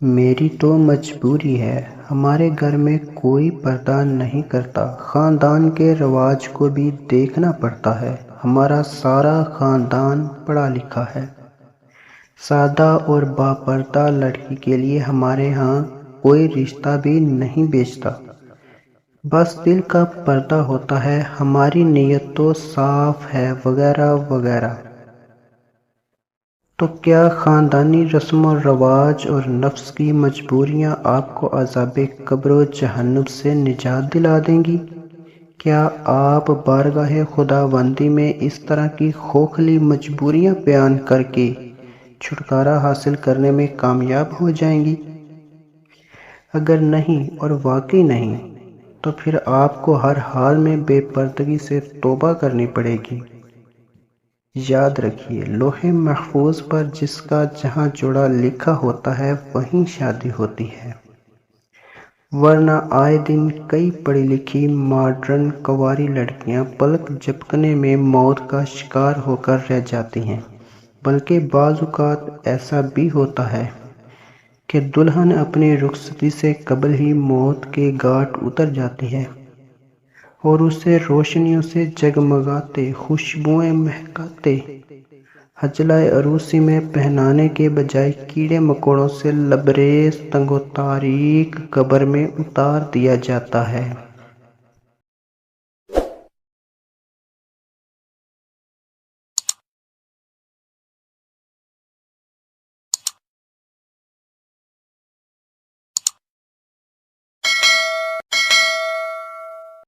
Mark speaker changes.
Speaker 1: میری تو مجبوری ہے، ہمارے گھر میں کوئی پردہ نہیں کرتا، خاندان کے رواج کو بھی دیکھنا پڑتا ہے۔ ہمارا سارا خاندان پڑھا لکھا ہے۔ سادہ اور باپردہ لڑکی کے لیے ہمارے ہاں کوئی رشتہ بھی نہیں بیچتا، بس دل کا پردہ ہوتا ہے، ہماری نیت تو صاف ہے وغیرہ وغیرہ۔ تو کیا خاندانی رسم و رواج اور نفس کی مجبوریاں آپ کو عذاب قبر و جہنم سے نجات دلا دیں گی؟ کیا آپ بارگاہ خداوندی میں اس طرح کی کھوکھلی مجبوریاں بیان کر کے چھٹکارا حاصل کرنے میں کامیاب ہو جائیں گی؟ اگر نہیں اور واقعی نہیں، تو پھر آپ کو ہر حال میں بے پردگی سے توبہ کرنی پڑے گی۔ یاد رکھیے، لوح محفوظ پر جس کا جہاں جوڑا لکھا ہوتا ہے وہیں شادی ہوتی ہے، ورنہ آئے دن کئی پڑھی لکھی ماڈرن کنواری لڑکیاں پلک جھپکنے میں موت کا شکار ہو کر رہ جاتی ہیں۔ بلکہ بعض اوقات ایسا بھی ہوتا ہے کہ دلہن اپنی رخصتی سے قبل ہی موت کے گھاٹ اتر جاتی ہے اور اسے روشنیوں سے جگمگاتے، خوشبوئیں مہکاتے حجلہ عروسی میں پہنانے کے بجائے کیڑے مکوڑوں سے لبریز تنگ و تاریک قبر میں اتار دیا جاتا ہے۔